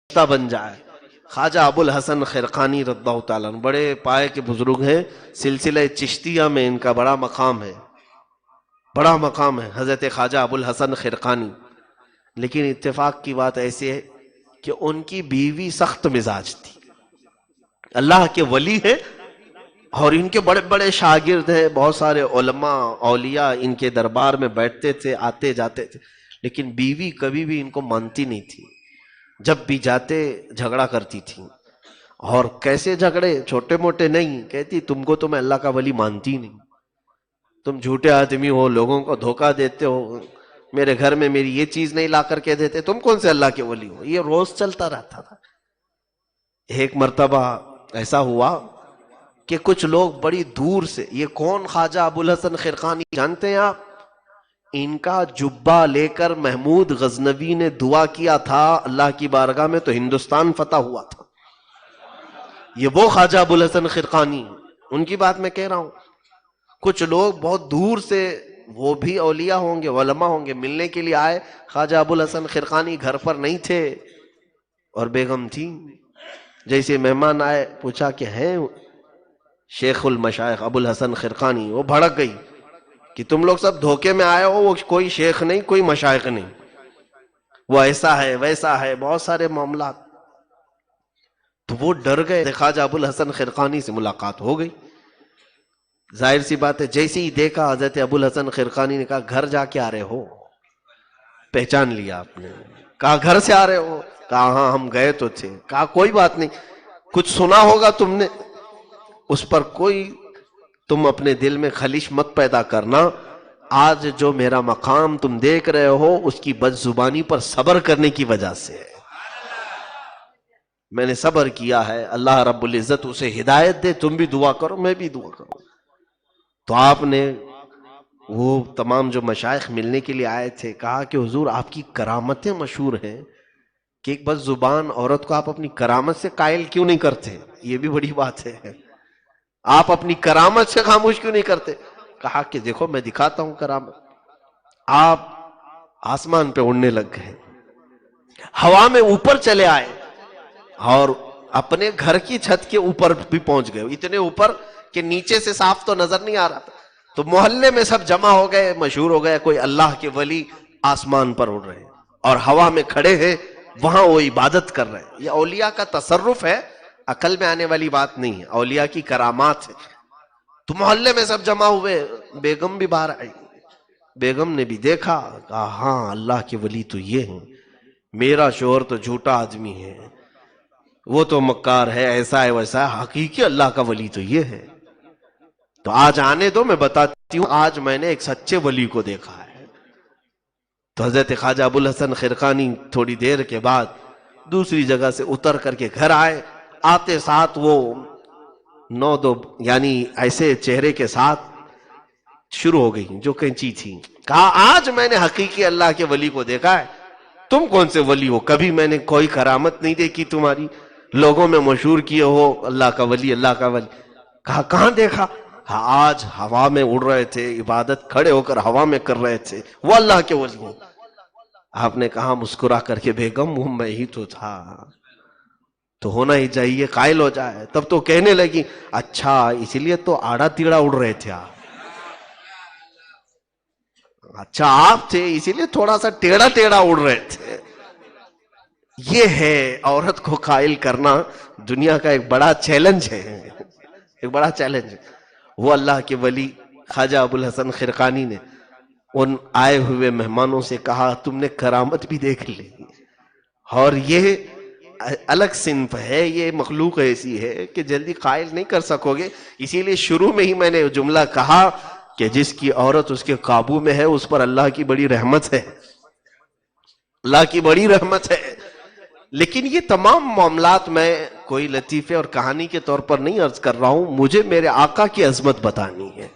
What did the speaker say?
بن جائے۔ خواجہ ابو الحسن خرقانی رضی اللہ تعالیٰ عنہ بڑے پائے کے بزرگ ہیں، سلسلہ چشتیہ میں ان کا بڑا مقام ہے، بڑا مقام ہے حضرت خواجہ ابو الحسن خرقانی۔ لیکن اتفاق کی بات ایسی ہے کہ ان کی بیوی سخت مزاج تھی، اللہ کے ولی ہے اور ان کے بڑے بڑے شاگرد ہیں، بہت سارے علماء اولیاء ان کے دربار میں بیٹھتے تھے، آتے جاتے تھے، لیکن بیوی کبھی بھی ان کو مانتی نہیں تھی، جب بھی جاتے جھگڑا کرتی تھی۔ اور کیسے جھگڑے؟ چھوٹے موٹے نہیں، کہتی تم کو تو میں اللہ کا ولی مانتی نہیں، تم جھوٹے آدمی ہو، لوگوں کو دھوکہ دیتے ہو، میرے گھر میں میری یہ چیز نہیں لا کر کے دیتے، تم کون سے اللہ کے ولی ہو؟ یہ روز چلتا رہتا تھا۔ ایک مرتبہ ایسا ہوا کہ کچھ لوگ بڑی دور سے، یہ کون خواجہ ابو الحسن خرقانی جانتے ہیں آپ؟ ان کا جبہ لے کر محمود غزنوی نے دعا کیا تھا اللہ کی بارگاہ میں تو ہندوستان فتح ہوا تھا۔ یہ وہ خواجہ ابو الحسن خرقانی، ان کی بات میں کہہ رہا ہوں۔ کچھ لوگ بہت دور سے، وہ بھی اولیاء ہوں گے، علماء ہوں گے، ملنے کے لیے آئے، خواجہ ابو الحسن خرقانی گھر پر نہیں تھے اور بیگم تھی۔ جیسے مہمان آئے، پوچھا کہ ہیں شیخ المشائخ ابو الحسن خرقانی؟ وہ بھڑک گئی کہ تم لوگ سب دھوکے میں آئے ہو، وہ کوئی شیخ نہیں، کوئی مشائخ نہیں، وہ ایسا ہے ویسا ہے، بہت سارے معاملات۔ تو وہ ڈر گئے۔ خواجہ ابو الحسن خرقانی سے ملاقات ہو گئی، ظاہر سی بات ہے جیسے ہی دیکھا حضرت ابو الحسن خرقانی نے کہا گھر جا کے آ رہے ہو؟ پہچان لیا آپ نے؟ کہا گھر سے آ رہے ہو؟ کہا ہاں ہم گئے تو تھے۔ کہا کوئی بات نہیں، کچھ سنا ہوگا تم نے، اس پر کوئی تم اپنے دل میں خلش مت پیدا کرنا۔ آج جو میرا مقام تم دیکھ رہے ہو اس کی بد زبانی پر صبر کرنے کی وجہ سے ہے، میں نے صبر کیا ہے، اللہ رب العزت اسے ہدایت دے، تم بھی دعا کرو میں بھی دعا کروں۔ تو آپ نے وہ تمام جو مشائخ ملنے کے لیے آئے تھے کہا کہ حضور آپ کی کرامتیں مشہور ہیں، کہ ایک بد زبان عورت کو آپ اپنی کرامت سے قائل کیوں نہیں کرتے؟ یہ بھی بڑی بات ہے، آپ اپنی کرامت سے خاموش کیوں نہیں کرتے؟ کہا کہ دیکھو میں دکھاتا ہوں کرامت۔ آپ آسمان پہ اڑنے لگ گئے، ہوا میں اوپر چلے آئے اور اپنے گھر کی چھت کے اوپر بھی پہنچ گئے، اتنے اوپر کہ نیچے سے صاف تو نظر نہیں آ رہا تھا۔ تو محلے میں سب جمع ہو گئے، مشہور ہو گئے کوئی اللہ کے ولی آسمان پر اڑ رہے ہیں اور ہوا میں کھڑے ہیں، وہاں وہ عبادت کر رہے ہیں۔ یہ اولیاء کا تصرف ہے، عقل میں آنے والی بات نہیں ہے، اولیاء کی کرامات ہے۔ تو محلے میں سب جمع ہوئے، بیگم بھی باہر آئی، بیگم نے بھی دیکھا، کہا ہاں اللہ کے ولی تو یہ ہیں، میرا شوہر تو جھوٹا آدمی ہے، وہ تو مکار ہے، ایسا ہے ویسا ہے، حقیقی اللہ کا ولی تو یہ ہے۔ تو آج آنے دو میں بتاتی ہوں، آج میں نے ایک سچے ولی کو دیکھا ہے۔ تو حضرت خواجہ ابو الحسن خرقانی تھوڑی دیر کے بعد دوسری جگہ سے اتر کر کے گھر آئے، آتے ساتھ وہ نو دو یعنی ایسے چہرے کے ساتھ شروع ہو گئی جو کینچی تھی۔ کہا آج میں نے حقیقی اللہ کے ولی کو دیکھا ہے، تم کون سے ولی ہو؟ کبھی میں نے کوئی کرامت نہیں دیکھی تمہاری، لوگوں میں مشہور کیے ہو اللہ کا ولی اللہ کا ولی۔ کہا کہاں دیکھا؟ آج ہوا میں اڑ رہے تھے، عبادت کھڑے ہو کر ہوا میں کر رہے تھے، وہ اللہ کے ولی ہیں۔ آپ نے کہا مسکرا کر کے بیگم وہ میں ہی تو تھا، تو ہونا ہی چاہیے قائل ہو جائے۔ تب تو کہنے لگی اچھا اس لیے تو آڑا تیڑا اڑ رہے تھے آپ، اچھا آپ تھے اسی لیے تھوڑا سا ٹیڑا ٹیڑا اڑ رہے تھے۔ یہ ہے عورت کو قائل کرنا، دنیا کا ایک بڑا چیلنج ہے، ایک بڑا چیلنج ہے۔ وہ اللہ کے ولی خواجہ ابو الحسن خرقانی نے ان آئے ہوئے مہمانوں سے کہا تم نے کرامت بھی دیکھ لی، اور یہ الگ صنف ہے، یہ مخلوق ایسی ہے کہ جلدی قائل نہیں کر سکو گے۔ اسی لیے شروع میں ہی میں نے جملہ کہا کہ جس کی عورت اس کے قابو میں ہے اس پر اللہ کی بڑی رحمت ہے، اللہ کی بڑی رحمت ہے۔ لیکن یہ تمام معاملات میں کوئی لطیفے اور کہانی کے طور پر نہیں عرض کر رہا ہوں، مجھے میرے آقا کی عظمت بتانی ہے۔